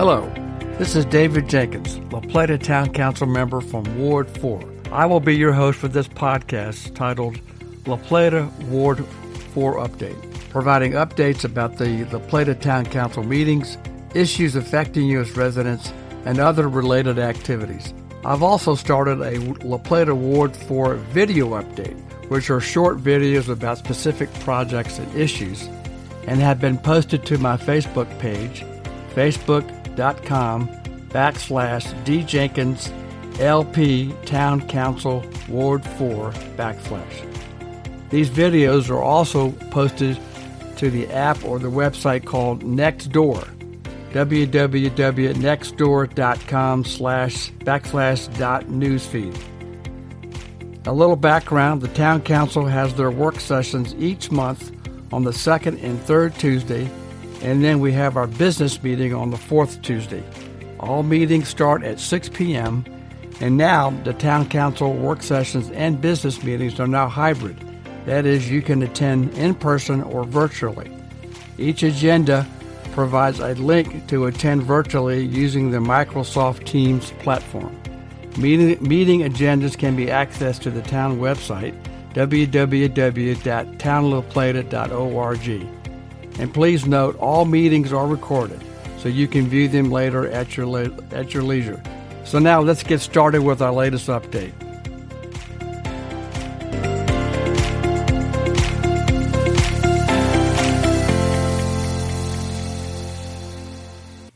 Hello, this is David Jenkins, La Plata Town Council member from Ward 4. I will be your host for this podcast titled La Plata Ward 4 Update, providing updates about the La Plata Town Council meetings, issues affecting you as residents, and other related activities. I've also started a La Plata Ward 4 video update, which are short videos about specific projects and issues, and have been posted to my Facebook page, facebook.com/djenkinslp Town Council Ward 4 /. These videos are also posted to the app or the website called Nextdoor, www.nextdoor.com//.newsfeed. A little background, the Town Council has their work sessions each month on the second and third Tuesday, and then we have our business meeting on the fourth Tuesday. All meetings start at 6 p.m., and now the Town Council work sessions and business meetings are now hybrid. That is, you can attend in person or virtually. Each agenda provides a link to attend virtually using the Microsoft Teams platform. Meeting agendas can be accessed to the town website, www.townlaplata.org. And please note, all meetings are recorded, so you can view them later at your leisure. So now let's get started with our latest update.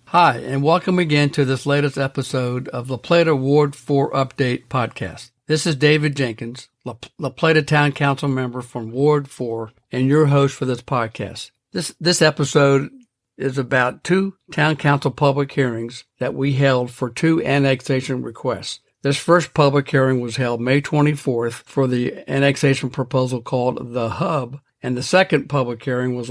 Hi, and welcome again to this latest episode of La Plata Ward 4 Update podcast. This is David Jenkins, La Plata Town Council member from Ward 4, and your host for this podcast. This episode is about two Town Council public hearings that we held for two annexation requests. This first public hearing was held May 24th for the annexation proposal called The Hub, and the second public hearing was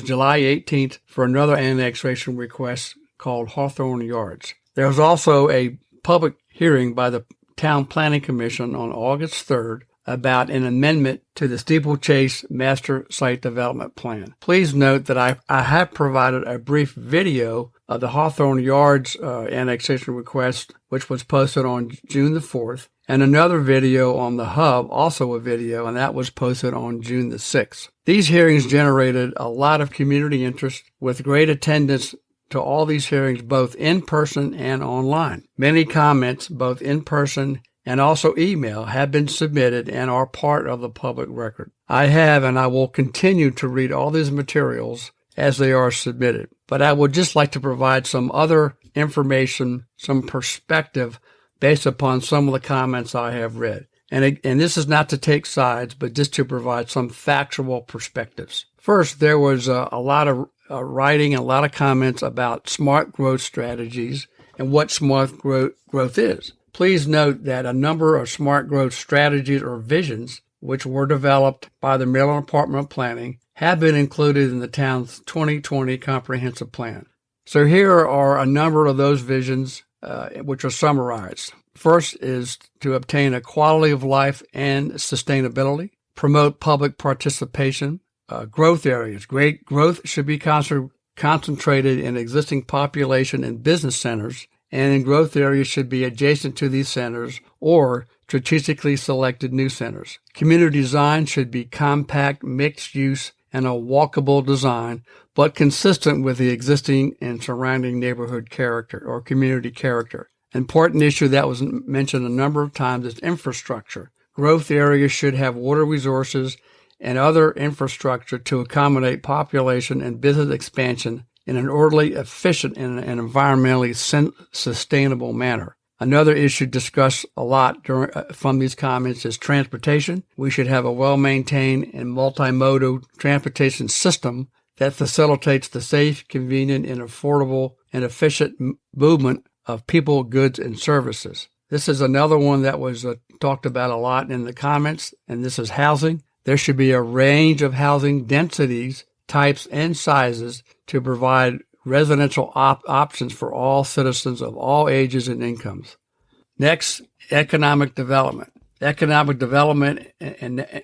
July 18th for another annexation request called Hawthorne Yards. There was also a public hearing by the Town Planning Commission on August 3rd about an amendment to the Steeplechase Master Site Development Plan. Please note that I have provided a brief video of the Hawthorne Yards annexation request, which was posted on June the 4th, and another video on the Hub, also a video, and that was posted on June the 6th. These hearings generated a lot of community interest with great attendance to all these hearings, both in person and online. Many comments, both in person and also email, have been submitted and are part of the public record. I have and I will continue to read all these materials as they are submitted, but I would just like to provide some other information, some perspective based upon some of the comments I have read. And this is not to take sides, but just to provide some factual perspectives. First, there was a lot of writing and a lot of comments about smart growth strategies and what smart growth is. Please note that a number of smart growth strategies or visions, which were developed by the Maryland Department of Planning, have been included in the town's 2020 comprehensive plan. So here are a number of those visions which are summarized. First is to obtain a quality of life and sustainability, promote public participation, growth areas. Great growth should be concentrated in existing population and business centers, and in growth areas should be adjacent to these centers or strategically selected new centers. Community design should be compact, mixed use, and a walkable design, but consistent with the existing and surrounding neighborhood character or community character. Important issue that was mentioned a number of times is infrastructure. Growth areas should have water resources and other infrastructure to accommodate population and business expansion in an orderly, efficient, and environmentally sustainable manner. Another issue discussed a lot from these comments is transportation. We should have a well-maintained and multimodal transportation system that facilitates the safe, convenient, and affordable and efficient movement of people, goods, and services. This is another one that was talked about a lot in the comments, and this is housing. There should be a range of housing densities, types, and sizes to provide residential options for all citizens of all ages and incomes. Next, economic development. Economic development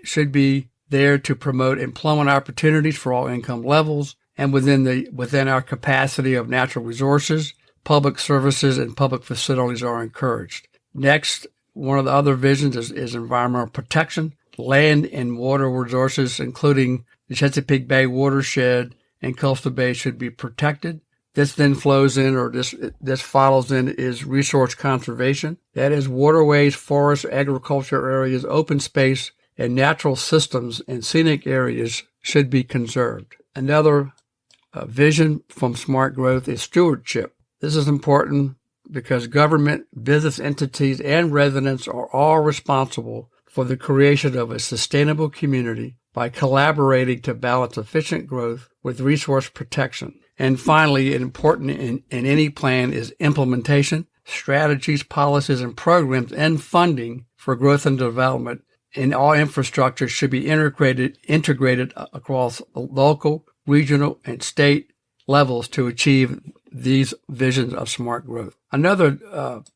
should be there to promote employment opportunities for all income levels and within our capacity of natural resources. public services and public facilities are encouraged. Next, one of the other visions is environmental protection. Land and water resources, including the Chesapeake Bay watershed and coastal bay, should be protected. This then flows in, or this follows in, is resource conservation. That is, waterways, forests, agriculture areas, open space, and natural systems and scenic areas should be conserved. Another vision from smart growth is stewardship. This is important because government, business entities, and residents are all responsible for the creation of a sustainable community by collaborating to balance efficient growth with resource protection. And finally, important in any plan is implementation. Strategies, policies, and programs and funding for growth and development in all infrastructure should be integrated across local, regional, and state levels to achieve these visions of smart growth. Another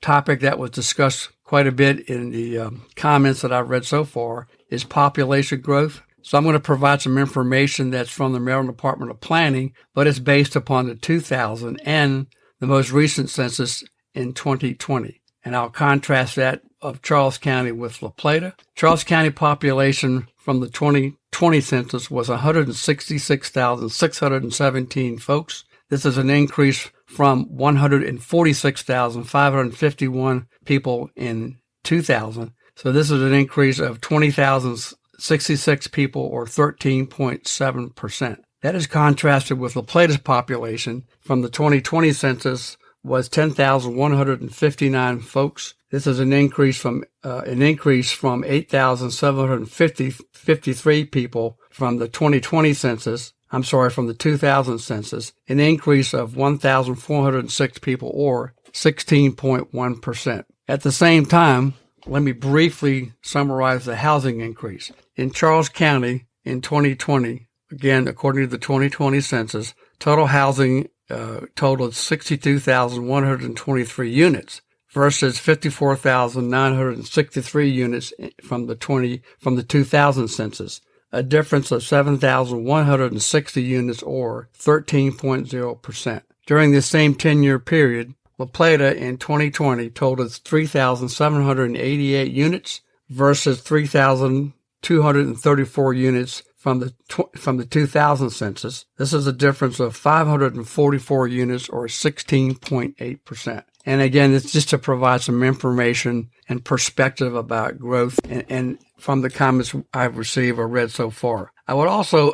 topic that was discussed quite a bit in the comments that I've read so far is population growth. So I'm going to provide some information that's from the Maryland Department of Planning, but it's based upon the 2000 and the most recent census in 2020. And I'll contrast that of Charles County with La Plata. Charles County population from the 2020 census was 166,617 folks. This is an increase from 146,551 people in 2000. So this is an increase of 20,066 people, or 13.7%. That is contrasted with La Plata's population from the 2020 census was 10,159 folks. This is an increase from 8,753 people from the 2020 census. From the 2000 census, an increase of 1,406 people, or 16.1%. At the same time, let me briefly summarize the housing increase. In Charles County in 2020, again, according to the 2020 census, total housing totaled 62,123 units versus 54,963 units from the 2000 census. A difference of 7,160 units, or 13.0%. During this same 10-year period, La Plata in 2020 totaled 3,788 units versus 3,234 units from the 2000 census. This is a difference of 544 units, or 16.8%. And again, it's just to provide some information and perspective about growth and from the comments I've received or read so far. I would also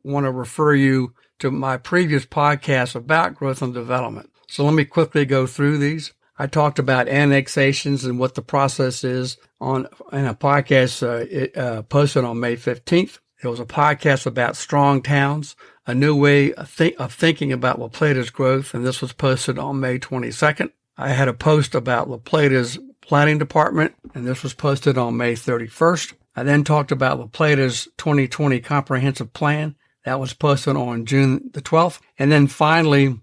want to refer you to my previous podcast about growth and development. So let me quickly go through these. I talked about annexations and what the process is in a podcast posted on May 15th. It was a podcast about strong towns, a new way of thinking about La Plata's growth, and this was posted on May 22nd. I had a post about La Plata's planning department, and this was posted on May 31st. I then talked about La Plata's 2020 comprehensive plan. That was posted on June the 12th. And then finally,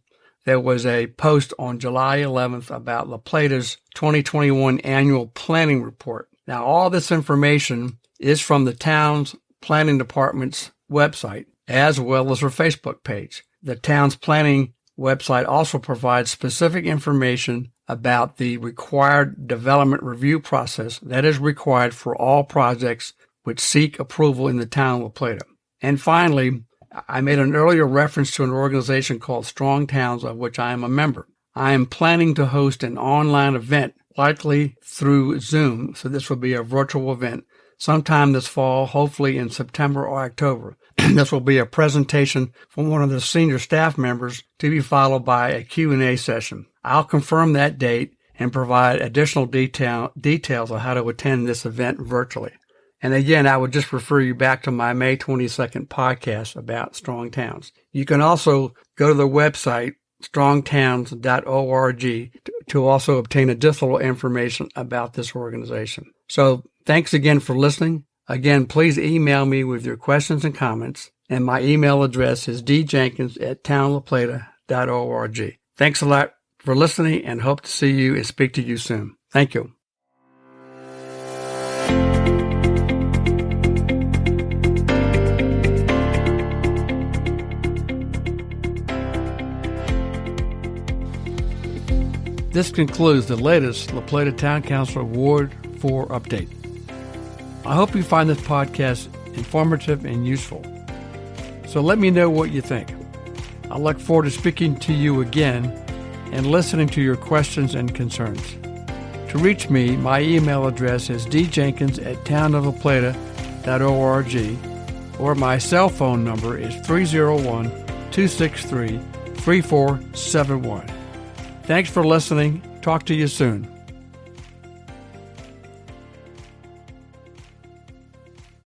there was a post on July 11th about La Plata's 2021 annual planning report. Now, all this information is from the town's planning department's website, as well as her Facebook page. The town's planning website also provides specific information about the required development review process that is required for all projects which seek approval in the town of La Plata. And finally, I made an earlier reference to an organization called Strong Towns, of which I am a member. I am planning to host an online event, likely through Zoom, so this will be a virtual event, sometime this fall, hopefully in September or October. This will be a presentation from one of the senior staff members to be followed by a Q&A session. I'll confirm that date and provide additional details on how to attend this event virtually. And again, I would just refer you back to my May 22nd podcast about Strong Towns. You can also go to the website, strongtowns.org, to also obtain additional information about this organization. So thanks again for listening. Again, please email me with your questions and comments, and my email address is djenkins@townlaplata.org. Thanks a lot for listening, and hope to see you and speak to you soon. Thank you. This concludes the latest La Plata Town Council Ward 4 update. I hope you find this podcast informative and useful. So let me know what you think. I look forward to speaking to you again and listening to your questions and concerns. To reach me, my email address is djenkins@townoflaplata.org, or my cell phone number is 301-263-3471. Thanks for listening. Talk to you soon.